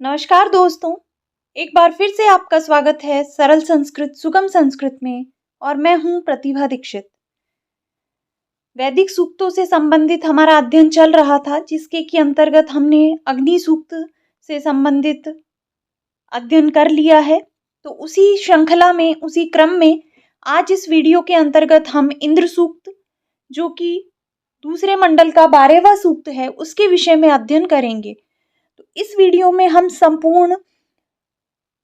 नमस्कार दोस्तों। एक बार फिर से आपका स्वागत है सरल संस्कृत सुगम संस्कृत में। और मैं हूं प्रतिभा दीक्षित। वैदिक सूक्तों से संबंधित हमारा अध्ययन चल रहा था, जिसके के अंतर्गत हमने अग्नि सूक्त से संबंधित अध्ययन कर लिया है। तो उसी श्रृंखला में, उसी क्रम में आज इस वीडियो के अंतर्गत हम इंद्र सूक्त, जो कि दूसरे मंडल का 12वां सूक्त है, उसके विषय में अध्ययन करेंगे। तो इस वीडियो में हम संपूर्ण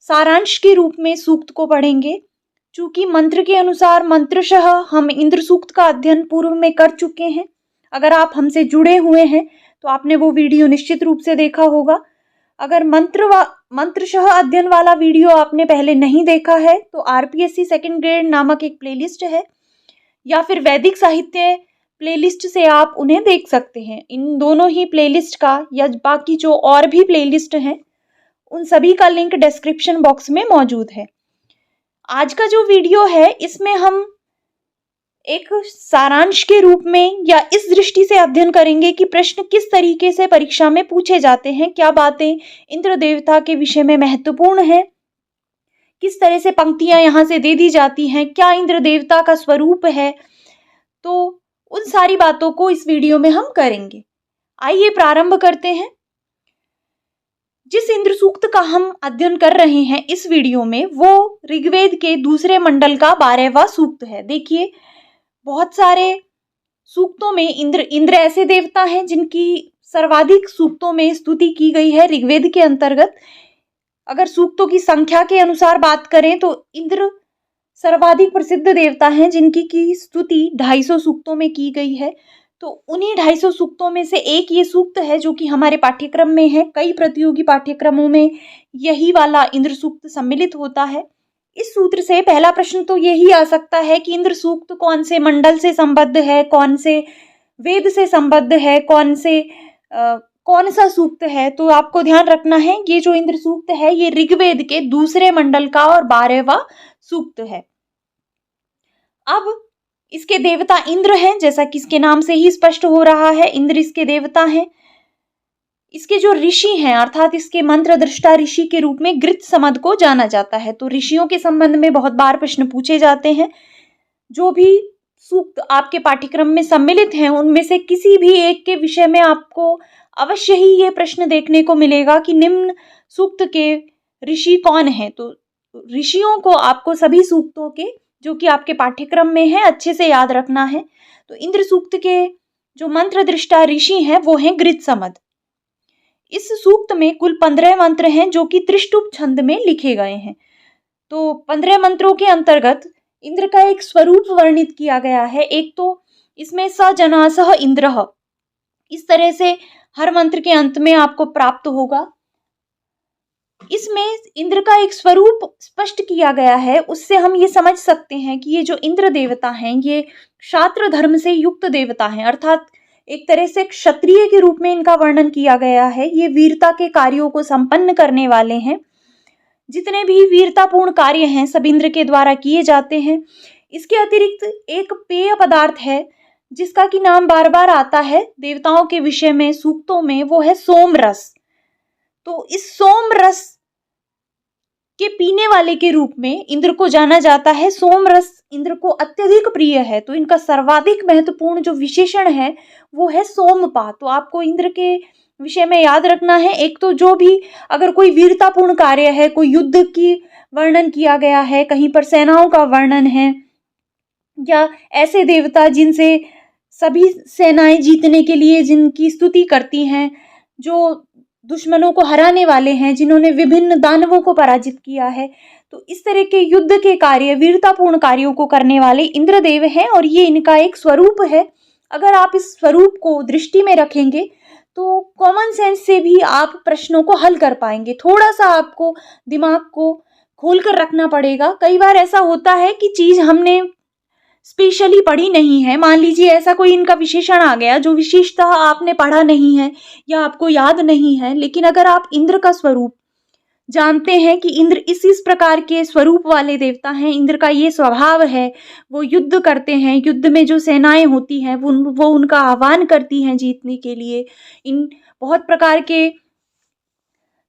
सारांश के रूप में सूक्त को पढ़ेंगे। चूंकि मंत्र के अनुसार मंत्रशः हम इंद्र सूक्त का अध्ययन पूर्व में कर चुके हैं। अगर आप हमसे जुड़े हुए हैं तो आपने वो वीडियो निश्चित रूप से देखा होगा। अगर मंत्रशः अध्ययन वाला वीडियो आपने पहले नहीं देखा है तो आरपीएससी सेकंड ग्रेड नामक एक प्लेलिस्ट है, या फिर वैदिक साहित्य प्लेलिस्ट से आप उन्हें देख सकते हैं। इन दोनों ही प्लेलिस्ट का या बाकी जो और भी प्लेलिस्ट हैं, उन सभी का लिंक डिस्क्रिप्शन बॉक्स में मौजूद है। आज का जो वीडियो है, इसमें हम एक सारांश के रूप में या इस दृष्टि से अध्ययन करेंगे कि प्रश्न किस तरीके से परीक्षा में पूछे जाते हैं, क्या बातें इंद्र देवता के विषय में महत्वपूर्ण है, किस तरह से पंक्तियां यहाँ से दे दी जाती हैं, क्या इंद्र देवता का स्वरूप है। तो उन सारी बातों को इस वीडियो में हम करेंगे। आइए प्रारंभ करते हैं। जिस इंद्र सूक्त का हम अध्ययन कर रहे हैं इस वीडियो में, वो ऋग्वेद के दूसरे मंडल का 12वां सूक्त है। देखिए, बहुत सारे सूक्तों में इंद्र ऐसे देवता हैं जिनकी सर्वाधिक सूक्तों में स्तुति की गई है ऋग्वेद के अंतर्गत। अगर सूक्तों की संख्या के अनुसार बात करें तो इंद्र सर्वाधिक प्रसिद्ध देवता हैं, जिनकी की स्तुति 250 सूक्तों में की गई है। तो उन्हीं 250 सूक्तों में से एक ये सूक्त है जो कि हमारे पाठ्यक्रम में है। कई प्रतियोगी पाठ्यक्रमों में यही वाला इंद्र सूक्त सम्मिलित होता है। इस सूत्र से पहला प्रश्न तो यही आ सकता है कि इंद्र सूक्त कौन से मंडल से संबद्ध है, कौन से वेद से संबद्ध है, कौन सा सूक्त है। तो आपको ध्यान रखना है, ये जो इंद्र सूक्त है ये ऋग्वेद के दूसरे मंडल का और 12वां सूक्त है। अब इसके देवता इंद्र हैं, जैसा कि इसके नाम से ही स्पष्ट हो रहा है, इंद्र इसके देवता हैं। इसके जो ऋषि हैं, अर्थात इसके मंत्र दृष्टा ऋषि के रूप में गृत्समद को जाना जाता है। तो ऋषियों के संबंध में बहुत बार प्रश्न पूछे जाते हैं। जो भी सूक्त आपके पाठ्यक्रम में सम्मिलित हैं, उनमें से किसी भी एक के विषय में आपको अवश्य ही ये प्रश्न देखने को मिलेगा कि निम्न सूक्त के ऋषि कौन है। तो ऋषियों को आपको सभी सूक्तों के जो कि आपके पाठ्यक्रम में है अच्छे से याद रखना है। तो इंद्र सूक्त के जो मंत्र दृष्टा ऋषि हैं वो हैं गृत्समद। इस सूक्त में कुल 15 मंत्र हैं जो कि त्रिष्टुप छंद में लिखे गए हैं। तो 15 मंत्रों के अंतर्गत इंद्र का एक स्वरूप वर्णित किया गया है। एक तो इसमें स जनासह इंद्रः, इस तरह से हर मंत्र के अंत में आपको प्राप्त होगा। इसमें इंद्र का एक स्वरूप स्पष्ट किया गया है। उससे हम ये समझ सकते हैं कि ये जो इंद्र देवता हैं ये क्षात्र धर्म से युक्त देवता हैं, अर्थात एक तरह से क्षत्रिय के रूप में इनका वर्णन किया गया है। ये वीरता के कार्यों को संपन्न करने वाले हैं। जितने भी वीरतापूर्ण कार्य हैं सब इंद्र के द्वारा किए जाते हैं। इसके अतिरिक्त एक पेय पदार्थ है जिसका कि नाम बार बार आता है देवताओं के विषय में सूक्तों में, वो है सोम रस। तो इस सोम रस के पीने वाले के रूप में इंद्र को जाना जाता है। सोम रस इंद्र को अत्यधिक प्रिय है। तो इनका सर्वाधिक महत्वपूर्ण जो विशेषण है वो है सोमपा। तो आपको इंद्र के विषय में याद रखना है, एक तो जो भी अगर कोई वीरतापूर्ण कार्य है, कोई युद्ध की वर्णन किया गया है, कहीं पर सेनाओं का वर्णन है, या ऐसे देवता जिनसे सभी सेनाएं जीतने के लिए जिनकी स्तुति करती हैं, जो दुश्मनों को हराने वाले हैं, जिन्होंने विभिन्न दानवों को पराजित किया है। तो इस तरह के युद्ध के कार्य, वीरतापूर्ण कार्यों को करने वाले इंद्रदेव हैं और ये इनका एक स्वरूप है। अगर आप इस स्वरूप को दृष्टि में रखेंगे तो कॉमन सेंस से भी आप प्रश्नों को हल कर पाएंगे। थोड़ा सा आपको दिमाग को खोलकर रखना पड़ेगा। कई बार ऐसा होता है कि चीज हमने स्पेशली पढ़ी नहीं है। मान लीजिए ऐसा कोई इनका विशेषण आ गया जो विशेषतः आपने पढ़ा नहीं है या आपको याद नहीं है, लेकिन अगर आप इंद्र का स्वरूप जानते हैं कि इंद्र इस प्रकार के स्वरूप वाले देवता हैं, इंद्र का ये स्वभाव है, वो युद्ध करते हैं, युद्ध में जो सेनाएं होती हैं वो उनका आह्वान करती हैं जीतने के लिए। इन बहुत प्रकार के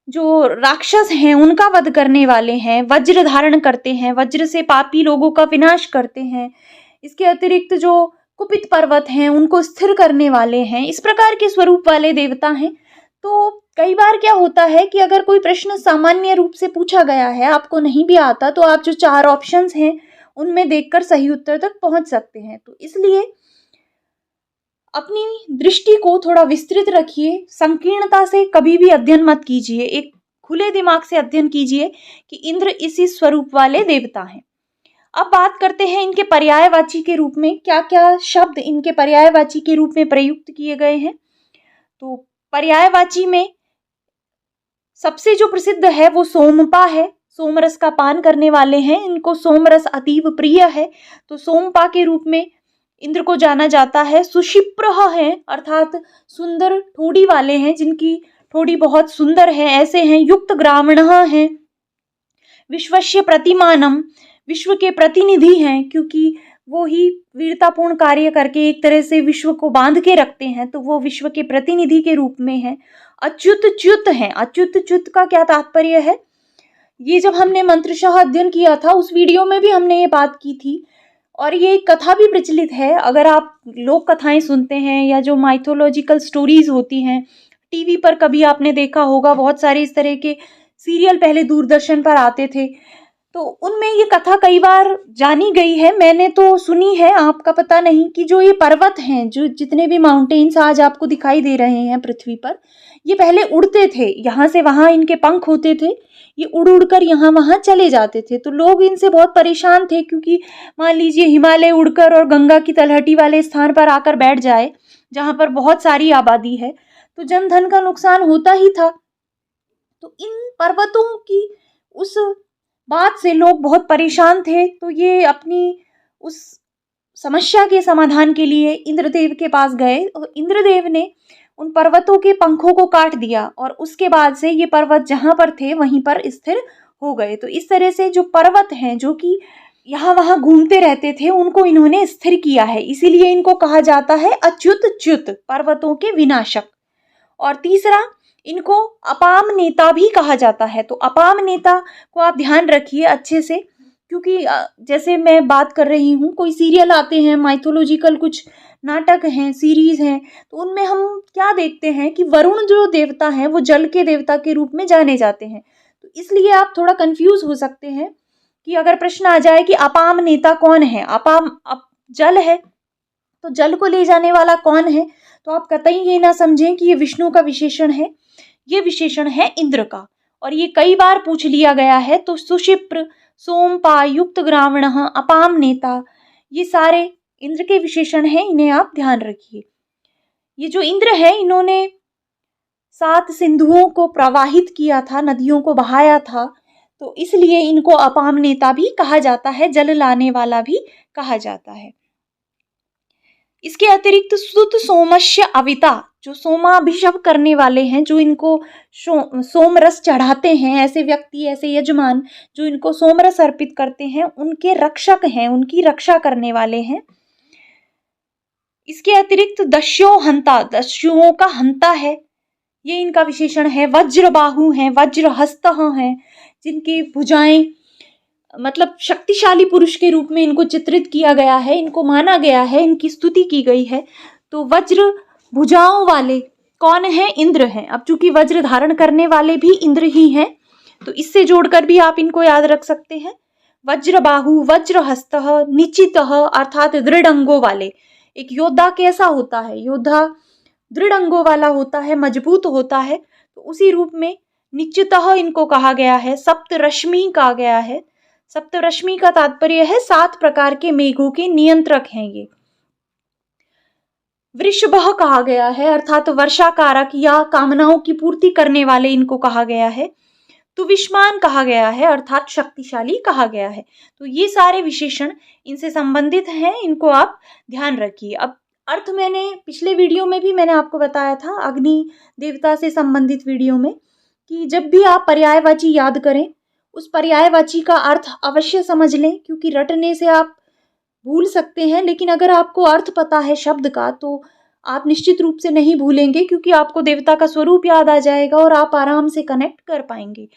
जो राक्षस हैं उनका वध करने वाले हैं, वज्र धारण करते हैं, वज्र से पापी लोगों का विनाश करते हैं। इसके अतिरिक्त जो कुपित पर्वत हैं उनको स्थिर करने वाले हैं, इस प्रकार के स्वरूप वाले देवता हैं। तो कई बार क्या होता है कि अगर कोई प्रश्न सामान्य रूप से पूछा गया है, आपको नहीं भी आता, तो आप जो 4 ऑप्शंस हैं उनमें देखकर सही उत्तर तक पहुंच सकते हैं। तो इसलिए अपनी दृष्टि को थोड़ा विस्तृत रखिए, संकीर्णता से कभी भी अध्ययन मत कीजिए, एक खुले दिमाग से अध्ययन कीजिए कि इंद्र इसी स्वरूप वाले देवता हैं। अब बात करते हैं इनके पर्यायवाची के रूप में क्या क्या शब्द इनके पर्यायवाची के रूप में प्रयुक्त किए गए हैं। तो पर्यायवाची में सबसे जो प्रसिद्ध है वो सोमपा है, सोमरस का पान करने वाले हैं, इनको सोमरस अतीव प्रिय है, तो सोमपा के रूप में इंद्र को जाना जाता है। सुशिप्रह है अर्थात सुंदर ठोड़ी वाले हैं, जिनकी ठोड़ी बहुत सुंदर है, ऐसे हैं। युक्त ग्रामणः हैं, विश्वस्य प्रतिमानम, विश्व के प्रतिनिधि हैं, क्योंकि वो ही वीरतापूर्ण कार्य करके एक तरह से विश्व को बांध के रखते हैं, तो वो विश्व के प्रतिनिधि के रूप में है। अच्युत च्युत हैं, अच्युत च्युत का क्या तात्पर्य है, ये जब हमने मंत्रशः अध्ययन किया था उस वीडियो में भी हमने ये बात की थी, और ये एक कथा भी प्रचलित है। अगर आप लोक कथाएं सुनते हैं या जो माइथोलॉजिकल स्टोरीज होती हैं, टीवी पर कभी आपने देखा होगा, बहुत सारे इस तरह के सीरियल पहले दूरदर्शन पर आते थे, तो उनमें ये कथा कई बार जानी गई है, मैंने तो सुनी है, आपका पता नहीं, कि जो ये पर्वत हैं, जो जितने भी माउंटेन्स आज आपको दिखाई दे रहे हैं पृथ्वी पर, ये पहले उड़ते थे, यहाँ से वहाँ इनके पंख होते थे, ये उड़ उड़ कर यहाँ वहाँ चले जाते थे। तो लोग इनसे बहुत परेशान थे, क्योंकि मान लीजिए हिमालय उड़कर और गंगा की तलहटी वाले स्थान पर आकर बैठ जाए जहाँ पर बहुत सारी आबादी है, तो जन धन का नुकसान होता ही था। तो इन पर्वतों की उस बात से लोग बहुत परेशान थे, तो ये अपनी उस समस्या के समाधान के लिए इंद्रदेव के पास गए, और इंद्रदेव ने उन पर्वतों के पंखों को काट दिया, और उसके बाद से ये पर्वत जहाँ पर थे वहीं पर स्थिर हो गए। तो इस तरह से जो पर्वत हैं, जो कि यहाँ वहाँ घूमते रहते थे, उनको इन्होंने स्थिर किया है, इसीलिए इनको कहा जाता है अच्युत च्युत, पर्वतों के विनाशक। और तीसरा, इनको अपाम नेता भी कहा जाता है। तो अपाम नेता को आप ध्यान रखिए अच्छे से, क्योंकि जैसे मैं बात कर रही हूँ, कोई सीरियल आते हैं, माइथोलॉजिकल कुछ नाटक हैं, सीरीज हैं, तो उनमें हम क्या देखते हैं कि वरुण जो देवता हैं वो जल के देवता के रूप में जाने जाते हैं। तो इसलिए आप थोड़ा कंफ्यूज हो सकते हैं कि अगर प्रश्न आ जाए कि अपाम नेता कौन है, अपाम जल है, तो जल को ले जाने वाला कौन है, तो आप कतई ये ना समझें कि ये विष्णु का विशेषण है, ये विशेषण है इंद्र का। और ये कई बार पूछ लिया गया है। तो सुशिप्र, सोमपा, युक्त ग्रावणः, अपाम नेता, ये सारे इंद्र के विशेषण हैं, इन्हें आप ध्यान रखिए। ये जो इंद्र है, इन्होंने 7 सिंधुओं को प्रवाहित किया था, नदियों को बहाया था, तो इसलिए इनको अपाम नेता भी कहा जाता है, जल लाने वाला भी कहा जाता है। इसके अतिरिक्त सुत सोमस्य अविता, जो सोमाभिषेक करने वाले हैं, जो इनको सोमरस चढ़ाते हैं, ऐसे व्यक्ति, ऐसे यजमान जो इनको सोमरस अर्पित करते हैं, उनके रक्षक हैं, उनकी रक्षा करने वाले हैं। इसके अतिरिक्त दस्यो हंता, दस्युओं का हंता है, ये इनका विशेषण है। वज्रबाहु हैं, वज्रहस्त हैं, जिनकी भुजाएं, मतलब शक्तिशाली पुरुष के रूप में इनको चित्रित किया गया है, इनको माना गया है, इनकी स्तुति की गई है। तो वज्र भुजाओं वाले कौन है, इंद्र हैं। अब चूंकि वज्र धारण करने वाले भी इंद्र ही हैं, तो इससे जोड़कर भी आप इनको याद रख सकते हैं। वज्रबाहु, वज्रहस्तः, निचितः अर्थात दृढ़ अंगों वाले। एक योद्धा कैसा होता है, योद्धा दृढ़ अंगों वाला होता है, मजबूत होता है, तो उसी रूप में निश्चितः इनको कहा गया है। सप्तरश्मि कहा गया है, सप्तरश्मि का तात्पर्य है 7 प्रकार के मेघों के नियंत्रक हैं ये। वृषभः कहा गया है, अर्थात वर्षा कारक या कामनाओं की पूर्ति करने वाले इनको कहा गया है। तुविष्मान कहा गया है, अर्थात शक्तिशाली कहा गया है। तो ये सारे विशेषण इनसे संबंधित हैं, इनको आप ध्यान रखिए। अब अर्थ मैंने पिछले वीडियो में भी मैंने आपको बताया था, अग्नि देवता से संबंधित वीडियो में, कि जब भी आप पर्यायवाची याद करें, उस पर्यायवाची का अर्थ अवश्य समझ लें, क्योंकि रटने से आप भूल सकते हैं, लेकिन अगर आपको अर्थ पता है शब्द का, तो आप निश्चित रूप से नहीं भूलेंगे, क्योंकि आपको देवता का स्वरूप याद आ जाएगा और आप आराम से कनेक्ट कर पाएंगे।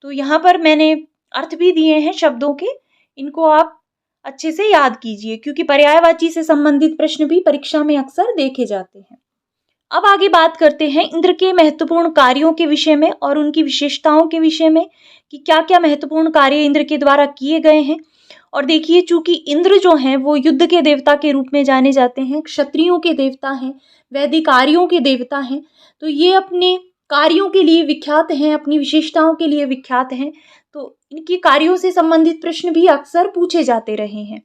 तो यहाँ पर मैंने अर्थ भी दिए हैं शब्दों के, इनको आप अच्छे से याद कीजिए, क्योंकि पर्यायवाची से संबंधित प्रश्न भी परीक्षा में अक्सर देखे जाते हैं। अब आगे बात करते हैं इंद्र के महत्वपूर्ण कार्यों के विषय में और उनकी विशेषताओं के विषय में कि क्या क्या महत्वपूर्ण कार्य इंद्र के द्वारा किए गए हैं। और देखिए, चूंकि इंद्र जो हैं वो युद्ध के देवता के रूप में जाने जाते हैं, क्षत्रियों के देवता हैं, वैदिक आर्यों के देवता हैं, तो ये अपने कार्यों के लिए विख्यात हैं, अपनी विशेषताओं के लिए विख्यात हैं। तो इनके कार्यों से संबंधित प्रश्न भी अक्सर पूछे जाते रहे हैं।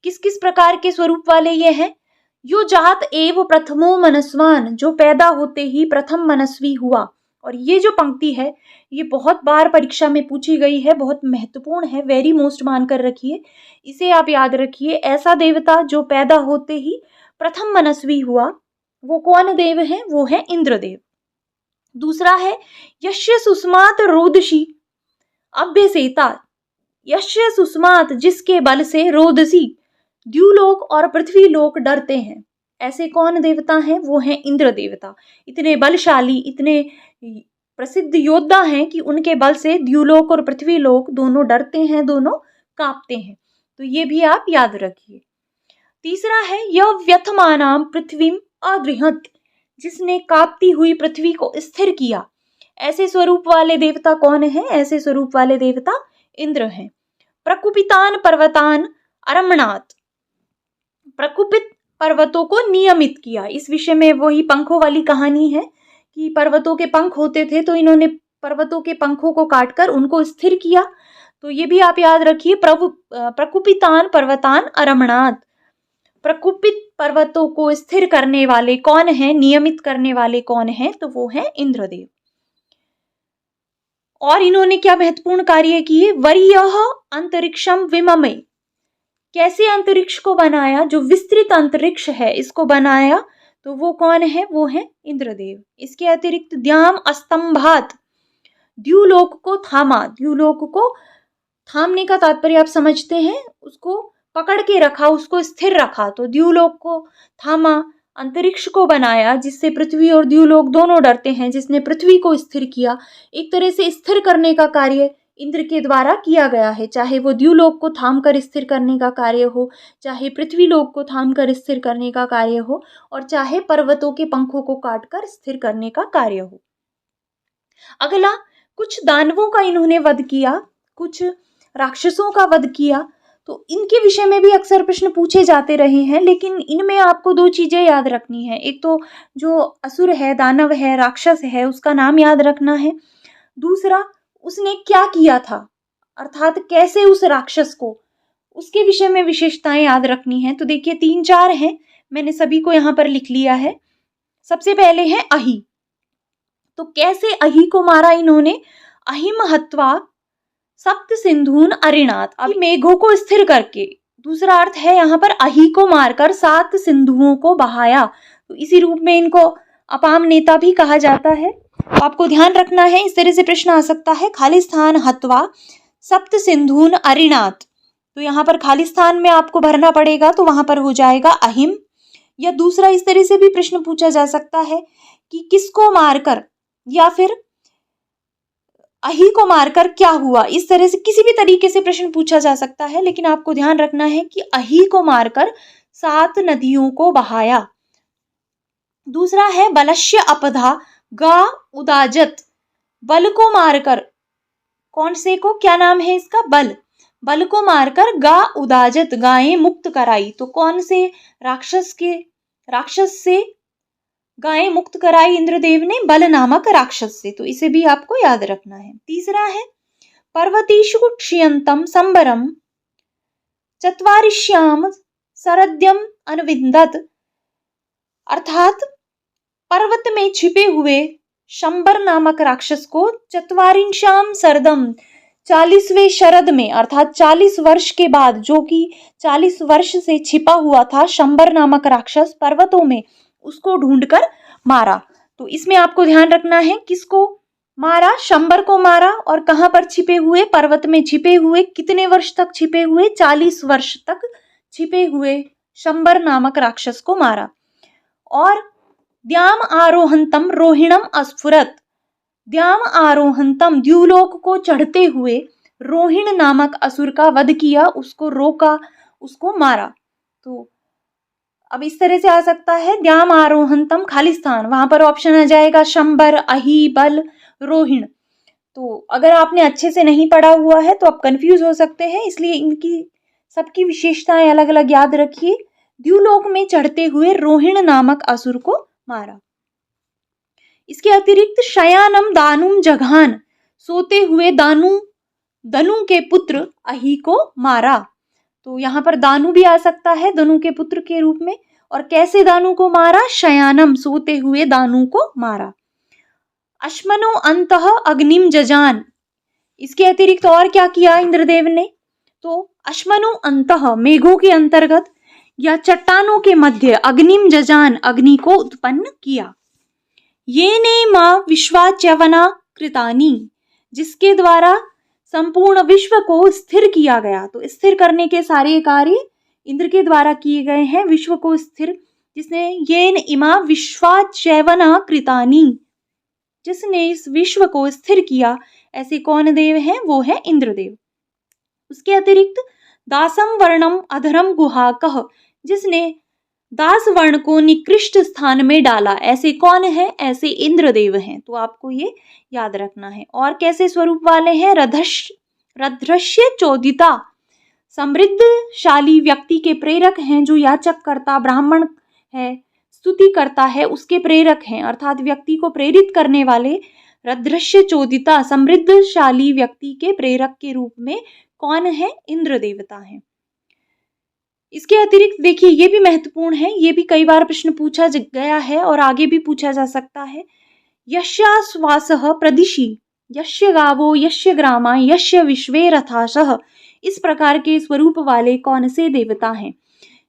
किस किस प्रकार के स्वरूप वाले ये हैं? यो जात एव प्रथमो मनस्वान, जो पैदा होते ही प्रथम मनस्वी हुआ। और ये जो पंक्ति है ये बहुत बार परीक्षा में पूछी गई है, बहुत महत्वपूर्ण है, वेरी मोस्ट मानकर रखिए, इसे आप याद रखिए। ऐसा देवता जो पैदा होते ही प्रथम मनस्वी हुआ, वो कौन देव है? वो है इंद्रदेव। दूसरा है यस्य सुस्मात रोदसी अभ्यसेता, यस्य सुस्मात, जिसके बल से, रोदसी, द्युलोक और पृथ्वी लोक डरते हैं। ऐसे कौन देवता हैं? वो हैं इंद्र देवता। इतने बलशाली, इतने प्रसिद्ध योद्धा हैं कि उनके बल से द्युलोक और पृथ्वी लोक दोनों डरते हैं, दोनों कांपते हैं। तो ये भी आप याद रखिए। तीसरा है यह व्यथमानाम पृथ्वीम अदृहत, जिसने कांपती हुई पृथ्वी को स्थिर किया। ऐसे स्वरूप वाले देवता कौन है? ऐसे स्वरूप वाले देवता इंद्र हैं। प्रकुपितान पर्वतान अरमणात, प्रकुपित पर्वतों को नियमित किया। इस विषय में वही पंखों वाली कहानी है कि पर्वतों के पंख होते थे, तो इन्होंने पर्वतों के पंखों को काटकर उनको स्थिर किया। तो ये भी आप याद रखिए, प्रकुपितान पर्वतान अरमणात, प्रकुपित पर्वतों को स्थिर करने वाले कौन है, नियमित करने वाले कौन है? तो वो है इंद्रदेव। और इन्होंने क्या महत्वपूर्ण कार्य किए? वरीयः अंतरिक्षम विममे, कैसे अंतरिक्ष को बनाया? जो विस्तृत अंतरिक्ष है इसको बनाया, तो वो कौन है? वो है इंद्रदेव। इसके अतिरिक्त द्याम अस्तंभात, द्युलोक को थामा। द्युलोक को थामने का तात्पर्य आप समझते हैं, उसको पकड़ के रखा, उसको स्थिर रखा। तो द्युलोक को थामा, अंतरिक्ष को बनाया जिससे पृथ्वी और द्युलोक दोनों डरते हैं, जिसने पृथ्वी को स्थिर किया। एक तरह से स्थिर करने का कार्य इंद्र के द्वारा किया गया है, चाहे वो द्युलोक को थाम कर स्थिर करने का कार्य हो, चाहे पृथ्वी लोक को थाम कर स्थिर करने का कार्य हो, और चाहे पर्वतों के पंखों को काटकर स्थिर करने का कार्य हो। अगला, कुछ दानवों का इन्होंने वध किया, कुछ राक्षसों का वध किया। तो इनके विषय में भी अक्सर प्रश्न पूछे जाते रहे हैं, लेकिन इनमें आपको दो चीजें याद रखनी है। एक तो जो असुर है, दानव है, राक्षस है, उसका नाम याद रखना है। दूसरा, उसने क्या किया था, अर्थात कैसे उस राक्षस को, उसके विषय में विशेषताएं याद रखनी है। तो देखिए 3-4 हैं, मैंने सभी को यहाँ पर लिख लिया है। सबसे पहले है अहि। तो कैसे अहि को मारा इन्होंने? अहिम हत्वा सप्त सिंधून अरिणात, अब मेघों को स्थिर करके। दूसरा अर्थ है यहाँ पर अहि को मारकर 7 सिंधुओं को बहाया। तो इसी रूप में इनको अपाम नेता भी कहा जाता है। तो आपको ध्यान रखना है, इस तरह से प्रश्न आ सकता है, खालिस्तान हत्वा सप्त सिंधून अरिणात। तो यहाँ पर खालिस्तान में आपको भरना पड़ेगा, तो वहां पर हो जाएगा अहिम। या दूसरा इस तरह से भी प्रश्न पूछा जा सकता है कि किसको मारकर, या फिर अहि को मारकर क्या हुआ। इस तरह से किसी भी तरीके से प्रश्न पूछा जा सकता है, लेकिन आपको ध्यान रखना है कि अहि को मारकर 7 नदियों को बहाया। दूसरा है बलस्य अपधा गा उदाजत, बल को मारकर, कौन से को, क्या नाम है इसका? बल। बल को मारकर गा उदाजत, गायें मुक्त कराई। तो कौन से राक्षस से गायें मुक्त कराई इंद्रदेव ने? बल नामक राक्षस से। तो इसे भी आपको याद रखना है। तीसरा है पर्वतीषु क्षियंतम संबरम चत्वारिश्याम सरद्यम अनविंदत, अर्थात पर्वत में छिपे हुए शंबर नामक राक्षस को चत्वारिंशाम सरदम, 40वें शरद में, अर्थात 40 वर्ष के बाद, जो कि 40 वर्ष से छिपा हुआ था शंबर नामक राक्षस पर्वतों में, उसको ढूंढकर मारा। तो इसमें आपको ध्यान रखना है, किसको मारा? शंबर को मारा। और कहां पर छिपे हुए? पर्वत में छिपे हुए। कितने वर्ष तक छिपे हुए? 40 वर्ष तक छिपे हुए शंबर नामक राक्षस को मारा। और द्याम आरोहंतम रोहिणम अस्फुरत, द्याम आरोहंतम द्यूलोक को चढ़ते हुए रोहिण नामक असुर का वध किया, उसको रोका, उसको मारा। तो अब इस तरह से आ सकता है द्याम आरोहंतम खालिस्तान, वहां पर ऑप्शन आ जाएगा शंबर, अहि, बल, रोहिण। तो अगर आपने अच्छे से नहीं पढ़ा हुआ है तो आप कंफ्यूज हो सकते हैं, इसलिए इनकी सबकी विशेषताएं अलग अलग याद रखिए। द्यूलोक में चढ़ते हुए रोहिण नामक असुर को मारा। इसके अतिरिक्त शयानम दानुम जघान, सोते हुए दनु के पुत्र अहि को मारा। तो यहाँ पर दानु भी आ सकता है दनु के पुत्र के रूप में। और कैसे दानु को मारा? शयानम, सोते हुए दानु को मारा। अश्मनो अंतः अग्निम जजान, इसके अतिरिक्त और क्या किया इंद्रदेव ने? तो अश्मनो अंतः, मेघों के अंतर्गत या चट्टानों के मध्य, अग्निम जजान, अग्नि को उत्पन्न किया। ये ने मां विश्वाच्यवना कृतानी, जिसके द्वारा संपूर्ण विश्व को स्थिर किया गया। तो स्थिर करने के सारे कार्य इंद्र के द्वारा किए गए हैं, विश्व को स्थिर, जिसने येन इमा विश्वाच्यवना कृतानी, जिसने इस विश्व को स्थिर किया। ऐसे कौन देव हैं? वो है इंद्रदेव। उसके अतिरिक्त दासम वर्णम अधरम गुहाकह, जिसने दास वर्ण को निकृष्ट स्थान में डाला। ऐसे कौन है? ऐसे इंद्रदेव हैं। तो आपको ये याद रखना है। और कैसे स्वरूप वाले हैं? रध्रश्य चोदिता, समृद्धशाली व्यक्ति के प्रेरक हैं, जो याचक करता ब्राह्मण है, स्तुति करता है, उसके प्रेरक हैं, अर्थात व्यक्ति को प्रेरित करने वाले रध्रश्य चोदिता, समृद्धशाली व्यक्ति के प्रेरक के रूप में कौन है? इंद्र देवता है। इसके अतिरिक्त देखिए ये भी महत्वपूर्ण है, ये भी कई बार प्रश्न पूछा गया है और आगे भी पूछा जा सकता है। यस्याश्वासः प्रदिशि, यस्य गावो यस्य ग्रामा यस्य विश्वे रथासः, इस प्रकार के स्वरूप वाले कौन से देवता हैं?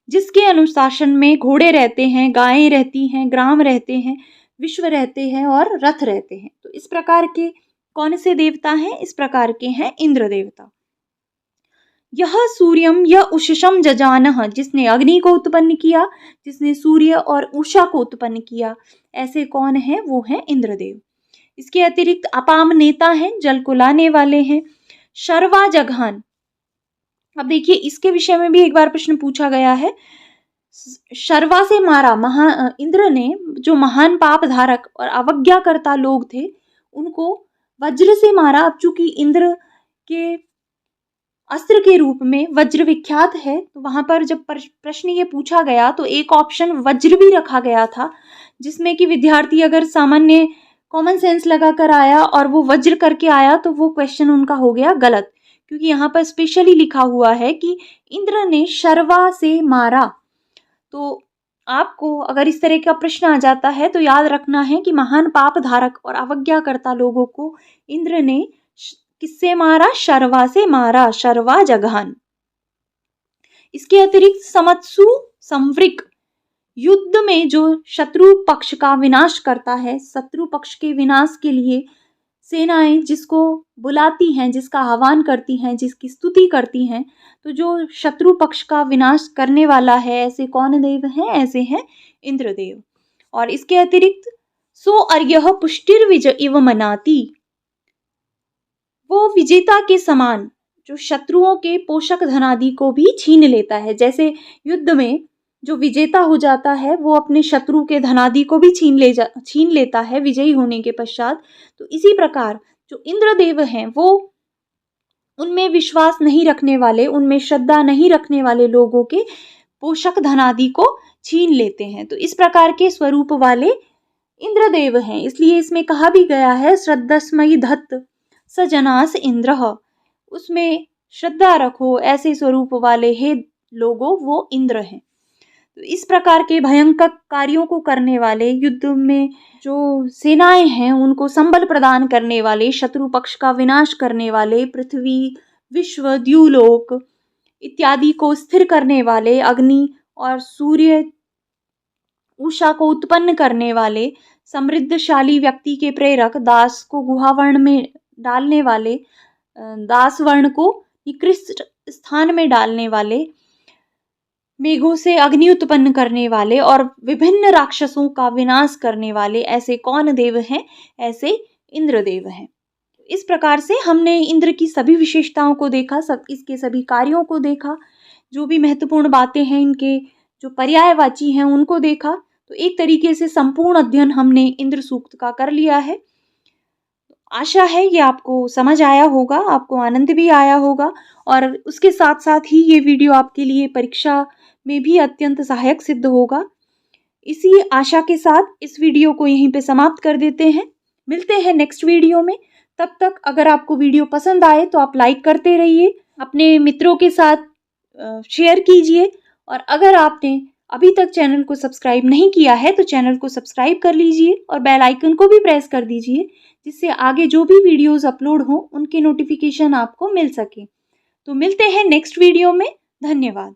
जिसके अनुशासन में घोड़े रहते हैं, गायें रहती हैं, ग्राम रहते हैं, विश्व रहते हैं और रथ रहते हैं। तो इस प्रकार के कौन से देवता हैं? इस प्रकार के हैं इंद्र देवता। यह सूर्यम यह उषसम जजानः, जिसने अग्नि को उत्पन्न किया, जिसने सूर्य और उषा को उत्पन्न किया। ऐसे कौन है? वो है इंद्रदेव। इसके अतिरिक्त अपाम नेता हैं, जल को लाने वाले हैं। शर्वा जघान, अब देखिए इसके विषय में भी एक बार प्रश्न पूछा गया है। शर्वा से मारा, इंद्र ने जो महान पाप धारक और अवज्ञाकर्ता लोग थे उनको वज्र से मारा। अब चूंकि इंद्र के अस्त्र के रूप में वज्र विख्यात है, तो वहां पर जब प्रश्न ये पूछा गया तो एक ऑप्शन वज्र भी रखा गया था, जिसमें कि विद्यार्थी अगर सामान्य कॉमन सेंस लगाकर आया और वो वज्र करके आया तो वो क्वेश्चन उनका हो गया गलत, क्योंकि यहाँ पर स्पेशली लिखा हुआ है कि इंद्र ने शर्वा से मारा। तो आपको अगर इस तरह का प्रश्न आ जाता है तो याद रखना है कि महान पाप धारक और अवज्ञाकर्ता लोगों को इंद्र ने किससे मारा? शर्वा से मारा, शर्वा जघान। इसके अतिरिक्त समत्सु संवृक, युद्ध में जो शत्रु पक्ष का विनाश करता है, शत्रु पक्ष के विनाश के लिए सेनाएं जिसको बुलाती हैं, जिसका आह्वान करती हैं, जिसकी स्तुति करती हैं, तो जो शत्रु पक्ष का विनाश करने वाला है, ऐसे कौन देव हैं? ऐसे हैं इंद्रदेव। और इसके अतिरिक्त सो अर्यः पुष्टिर्विज इव मनाति, वो विजेता के समान जो शत्रुओं के पोषक धनादि को भी छीन लेता है। जैसे युद्ध में जो विजेता हो जाता है वो अपने शत्रु के धनादि को भी छीन लेता है विजयी होने के पश्चात। तो इसी प्रकार जो इंद्रदेव हैं वो उनमें विश्वास नहीं रखने वाले, उनमें श्रद्धा नहीं रखने वाले लोगों के पोषक धनादि को छीन लेते हैं। तो इस प्रकार के स्वरूप वाले इंद्रदेव हैं। इसलिए इसमें कहा भी गया है श्रद्धस्मयी धत्त सजनास इंद्र, उसमें श्रद्धा रखो, ऐसे स्वरूप वाले हे लोगों वो इंद्र हैं। तो इस प्रकार के भयंकर कार्यों को करने वाले, युद्ध में जो सेनाएं हैं उनको संबल प्रदान करने वाले, शत्रु पक्ष का विनाश करने वाले, पृथ्वी, विश्व, द्यूलोक इत्यादि को स्थिर करने वाले, अग्नि और सूर्य, उषा को उत्पन्न करने वाले, समृद्धशाली व्यक्ति के प्रेरक, दास को गुहावर्ण में डालने वाले, दास वर्ण को निकृष्ट स्थान में डालने वाले, मेघों से अग्नि उत्पन्न करने वाले और विभिन्न राक्षसों का विनाश करने वाले ऐसे कौन देव हैं? ऐसे इंद्रदेव हैं। इस प्रकार से हमने इंद्र की सभी विशेषताओं को देखा, सब इसके सभी कार्यों को देखा, जो भी महत्वपूर्ण बातें हैं इनके जो पर्यायवाची हैं उनको देखा। तो एक तरीके से संपूर्ण अध्ययन हमने इंद्र सूक्त का कर लिया है। आशा है ये आपको समझ आया होगा, आपको आनंद भी आया होगा और उसके साथ-साथ ही ये वीडियो आपके लिए परीक्षा में भी अत्यंत सहायक सिद्ध होगा। इसी आशा के साथ इस वीडियो को यहीं पे समाप्त कर देते हैं। मिलते हैं नेक्स्ट वीडियो में। तब तक अगर आपको वीडियो पसंद आए तो आप लाइक करते रहिए, अपने मित्रों के साथ शेयर कीजिए और अगर आपने अभी तक चैनल को सब्सक्राइब नहीं किया है तो चैनल को सब्सक्राइब कर लीजिए और बेल आइकन को भी प्रेस कर दीजिए, जिससे आगे जो भी वीडियोस अपलोड हों उनके नोटिफिकेशन आपको मिल सके। तो मिलते हैं नेक्स्ट वीडियो में। धन्यवाद।